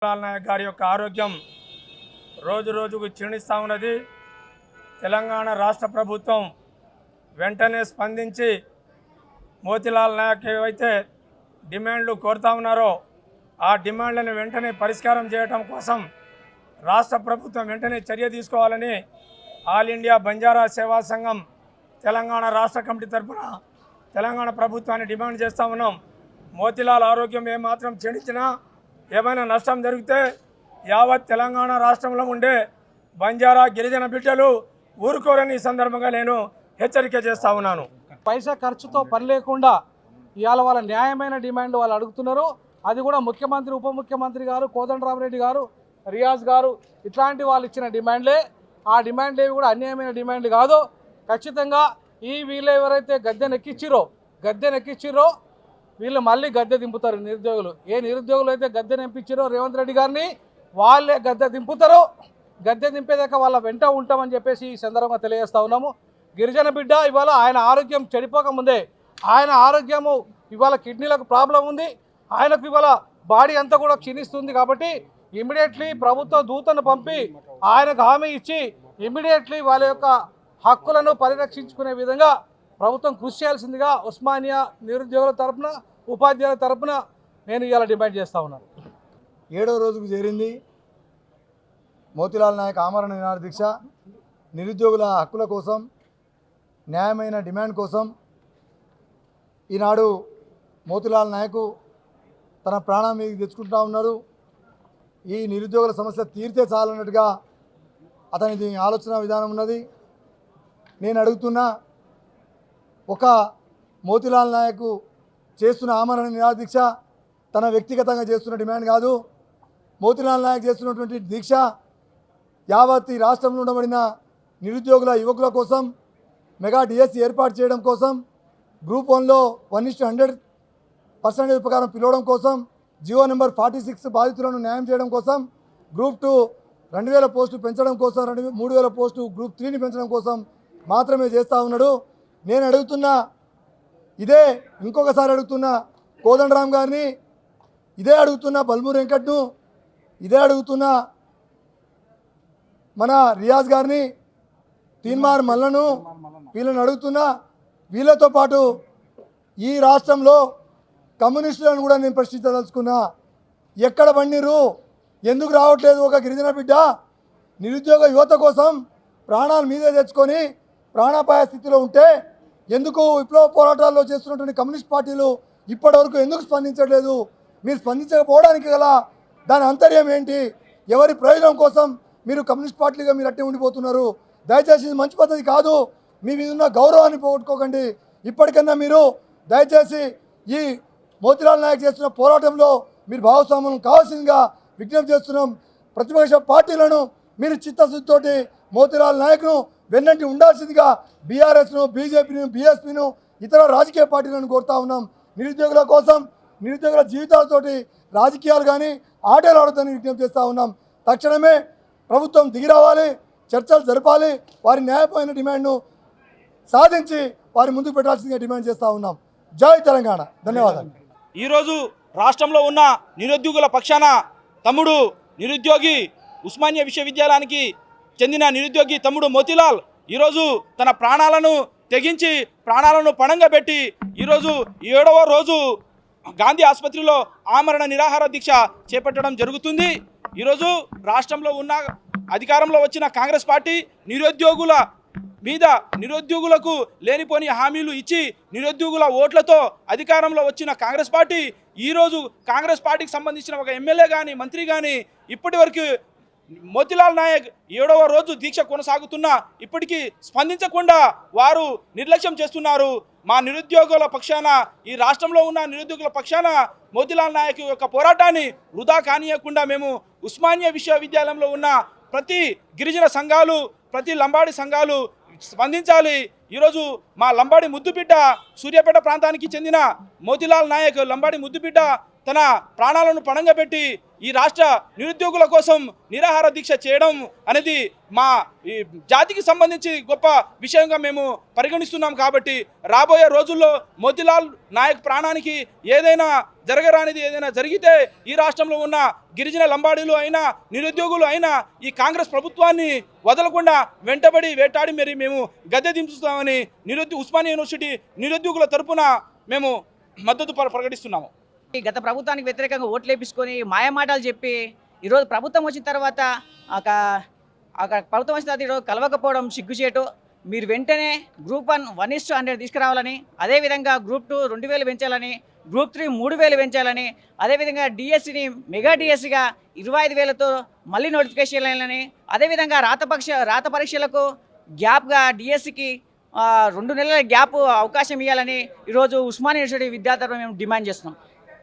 మోతీలాల్ నాయక్ గారి యొక్క ఆరోగ్యం రోజు రోజుకు క్షీణిస్తూ ఉన్నది. తెలంగాణ రాష్ట్ర ప్రభుత్వం వెంటనే స్పందించి మోతీలాల్ నాయక్ ఏవైతే డిమాండ్లు కోరుతా ఉన్నారో ఆ డిమాండ్లను వెంటనే పరిష్కారం చేయడం కోసం రాష్ట్ర ప్రభుత్వం వెంటనే చర్య తీసుకోవాలని ఆల్ ఇండియా బంజారా సేవా సంఘం తెలంగాణ రాష్ట్ర కమిటీ తరఫున తెలంగాణ ప్రభుత్వాన్ని డిమాండ్ చేస్తూ ఉన్నాం. మోతీలాల్ ఆరోగ్యం ఏమాత్రం క్షీణించినా ఏమైనా నష్టం జరిగితే యావత్ తెలంగాణ రాష్ట్రంలో ఉండే బంజారా గిరిజన బిడ్డలు ఊరుకోరని ఈ సందర్భంగా నేను హెచ్చరిక చేస్తూ ఉన్నాను. పైసా ఖర్చుతో పని లేకుండా ఇవాళ వాళ్ళ న్యాయమైన డిమాండ్ వాళ్ళు అడుగుతున్నారు. అది కూడా ముఖ్యమంత్రి, ఉప ముఖ్యమంత్రి గారు, కోదండరామరెడ్డి గారు, రియాజ్ గారు ఇట్లాంటి వాళ్ళు ఇచ్చిన డిమాండ్లే. ఆ డిమాండ్లు ఏవి కూడా అన్యాయమైన డిమాండ్లు కాదు. ఖచ్చితంగా వీళ్ళు ఎవరైతే గద్దెనెక్కిచ్చిరో వీళ్ళు మళ్ళీ గద్దె దింపుతారు. నిరుద్యోగులు నిరుద్యోగులు అయితే గద్దె నింపించారో రేవంత్ రెడ్డి గారిని వాళ్ళే గద్దె దింపుతారు. గద్దె దింపేదాకా వాళ్ళ వెంట ఉంటామని చెప్పేసి ఈ సందర్భంగా తెలియజేస్తా ఉన్నాము. గిరిజన బిడ్డ ఇవాళ ఆయన ఆరోగ్యం చెడిపోకముందే ఆయన ఆరోగ్యము ఇవాళ కిడ్నీలకు ప్రాబ్లం ఉంది. ఆయనకు ఇవాళ బాడీ అంతా కూడా క్షీణిస్తుంది. కాబట్టి ఇమ్మీడియట్లీ ప్రభుత్వ దూతను పంపి ఆయనకు హామీ ఇచ్చి ఇమ్మీడియట్లీ వాళ్ళ యొక్క హక్కులను పరిరక్షించుకునే విధంగా ప్రభుత్వం కృషి చేయాల్సిందిగా ఉస్మానియా నిరుద్యోగుల తరఫున, ఉపాధ్యాయుల తరఫున నేను ఇవాళ డిమాండ్ చేస్తూ ఉన్నాను. 7వ రోజుకు చేరింది మోతీలాల్ నాయక్ ఆమరణ నిరాహార దీక్ష. నిరుద్యోగుల హక్కుల కోసం, న్యాయమైన డిమాండ్ కోసం ఈనాడు మోతీలాల్ నాయక్ తన ప్రాణం మీద తెచ్చుకుంటూ ఉన్నారు. ఈ నిరుద్యోగుల సమస్య తీరితే చాలన్నట్టుగా అతనిది ఆలోచన విధానం ఉన్నది. నేను అడుగుతున్నా, ఒక మోతీలాల్ నాయక్ చేస్తున్న ఆమరణ నిరాహార దీక్ష తన వ్యక్తిగతంగా చేస్తున్న డిమాండ్ కాదు. మోతీలాల్ నాయక్ చేస్తున్నటువంటి దీక్ష యావత్ ఈ రాష్ట్రంలో ఉండబడిన నిరుద్యోగుల యువకుల కోసం, మెగా డిఎస్సి ఏర్పాటు చేయడం కోసం, గ్రూప్ 1లో 1:100% ప్రకారం పిలవడం కోసం, జియో నెంబర్ 46 బాధితులను న్యాయం చేయడం కోసం, గ్రూప్ 2 2000 పోస్టులు పెంచడం కోసం, 3000 పోస్టు గ్రూప్ 3ని పెంచడం కోసం మాత్రమే చేస్తూ ఉన్నాడు. నేను అడుగుతున్నా, ఇదే ఇంకొకసారి అడుగుతున్నా కోదండరామ్ గారిని, ఇదే అడుగుతున్నా బల్మూరి వెంకట్ను, ఇదే అడుగుతున్నా మన రియాజ్ గారిని, తీన్మార్ మల్లను, వీళ్ళని అడుగుతున్నా. వీళ్ళతో పాటు ఈ రాష్ట్రంలో కమ్యూనిస్టులను కూడా నేను ప్రశ్నించదలుచుకున్నా. ఎక్కడ బండిరు, ఎందుకు రావట్లేదు? ఒక గిరిజన బిడ్డ నిరుద్యోగ యువత కోసం ప్రాణాలు మీదే తెచ్చుకొని ప్రాణాపాయ స్థితిలో ఉంటే ఎందుకు విప్లవ పోరాటాల్లో చేస్తున్నటువంటి కమ్యూనిస్ట్ పార్టీలు ఇప్పటివరకు ఎందుకు స్పందించట్లేదు? మీరు స్పందించకపోవడానికి గల దాని అంతర్యం ఏంటి? ఎవరి ప్రయోజనం కోసం మీరు కమ్యూనిస్ట్ పార్టీలుగా మీరు అట్టే ఉండిపోతున్నారు? దయచేసి ఇది మంచి పద్ధతి కాదు. మీ మీద ఉన్న గౌరవాన్ని పోగొట్టుకోకండి. ఇప్పటికన్నా మీరు దయచేసి ఈ మోతీలాల్ నాయక్ చేస్తున్న పోరాటంలో మీరు భాగస్వామ్యం కావాల్సిందిగా విజ్ఞప్తి చేస్తున్నాం. ప్రతిపక్ష పార్టీలను మీరు చిత్తశుద్ధితోటి మోతీలాల్ నాయక్ను వెన్నంటి ఉండాల్సిందిగా బీఆర్ఎస్ను, బీజేపీను, బీఎస్పీను, ఇతర రాజకీయ పార్టీలను కోరుతా ఉన్నాం. నిరుద్యోగుల కోసం, నిరుద్యోగుల జీవితాలతోటి రాజకీయాలు కానీ ఆటలు ఆడుతాయని విజ్ఞప్తి చేస్తూ ఉన్నాం. తక్షణమే ప్రభుత్వం దిగిరావాలి, చర్చలు జరపాలి, వారి న్యాయపరమైన డిమాండ్ను సాధించి వారి ముందుకు పెట్టాల్సిందిగా డిమాండ్ చేస్తూ ఉన్నాం. జై తెలంగాణ. ధన్యవాదాలు. ఈరోజు రాష్ట్రంలో ఉన్న నిరుద్యోగుల పక్షాన తమ్ముడు నిరుద్యోగి ఉస్మానియా విశ్వవిద్యాలయానికి చెందిన నిరుద్యోగి తమ్ముడు మోతీలాల్ ఈరోజు తన ప్రాణాలను తెగించి ప్రాణాలను పణంగా పెట్టి ఈరోజు 7వ రోజు గాంధీ ఆసుపత్రిలో ఆమరణ నిరాహార దీక్ష చేపట్టడం జరుగుతుంది. ఈరోజు రాష్ట్రంలో ఉన్న అధికారంలో వచ్చిన కాంగ్రెస్ పార్టీ నిరుద్యోగుల మీద నిరుద్యోగులకు లేనిపోని హామీలు ఇచ్చి నిరుద్యోగుల ఓట్లతో అధికారంలో వచ్చిన కాంగ్రెస్ పార్టీ ఈరోజు కాంగ్రెస్ పార్టీకి సంబంధించిన ఒక ఎమ్మెల్యే కానీ మంత్రి కానీ ఇప్పటి వరకు మోతీలాల్ నాయక్ 7వ రోజు దీక్ష కొనసాగుతున్నా ఇప్పటికీ స్పందించకుండా వారు నిర్లక్ష్యం చేస్తున్నారు. మా నిరుద్యోగుల పక్షాన, ఈ రాష్ట్రంలో ఉన్న నిరుద్యోగుల పక్షాన మోతీలాల్ నాయక్ యొక్క పోరాటాన్ని వృధా కానీయకుండా మేము ఉస్మానియా విశ్వవిద్యాలయంలో ఉన్న ప్రతి గిరిజన సంఘాలు, ప్రతి లంబాడి సంఘాలు స్పందించాలి. ఈరోజు మా లంబాడి ముద్దుబిడ్డ, సూర్యాపేట ప్రాంతానికి చెందిన మోతీలాల్ నాయక్ లంబాడి ముద్దుబిడ్డ తన ప్రాణాలను పణంగా పెట్టి ఈ రాష్ట్ర నిరుద్యోగుల కోసం నిరాహార దీక్ష చేయడం అనేది మా ఈ జాతికి సంబంధించి గొప్ప విషయంగా మేము పరిగణిస్తున్నాం. కాబట్టి రాబోయే రోజుల్లో మోతీలాల్ నాయక్ ప్రాణానికి ఏదైనా జరగరానిది ఏదైనా జరిగితే ఈ రాష్ట్రంలో ఉన్న గిరిజన లంబాడీలు అయినా నిరుద్యోగులు అయినా ఈ కాంగ్రెస్ ప్రభుత్వాన్ని వదలకుండా వెంటబడి వేటాడి మరి మేము గద్దె దింపుతామని ఉస్మానియా యూనివర్సిటీ నిరుద్యోగుల తరపున మేము మద్దతు ప్రకటిస్తున్నాము. గత ప్రభుత్వానికి వ్యతిరేకంగా ఓట్లు వేపించుకొని మాయమాటలు చెప్పి ఈరోజు ప్రభుత్వం వచ్చిన తర్వాత ప్రభుత్వం వచ్చిన తర్వాత ఈరోజు కలవకపోవడం సిగ్గుచేటు. మీరు వెంటనే గ్రూప్ 1 1:100 తీసుకురావాలని, అదేవిధంగా గ్రూప్ 2 2000 పెంచాలని, గ్రూప్ 3 3000 పెంచాలని, అదేవిధంగా డిఎస్సిని మెగా డిఎస్సిగా 25,000తో మళ్ళీ నోటిఫికేషన్ చేయాలని, అదేవిధంగా రాత పరీక్షలకు గ్యాప్గా డిఎస్సికి 2 నెలల గ్యాప్ అవకాశం ఇవ్వాలని ఈరోజు ఉస్మానియా యూనివర్సిటీ విద్యార్థులు మేము డిమాండ్ చేస్తున్నాం.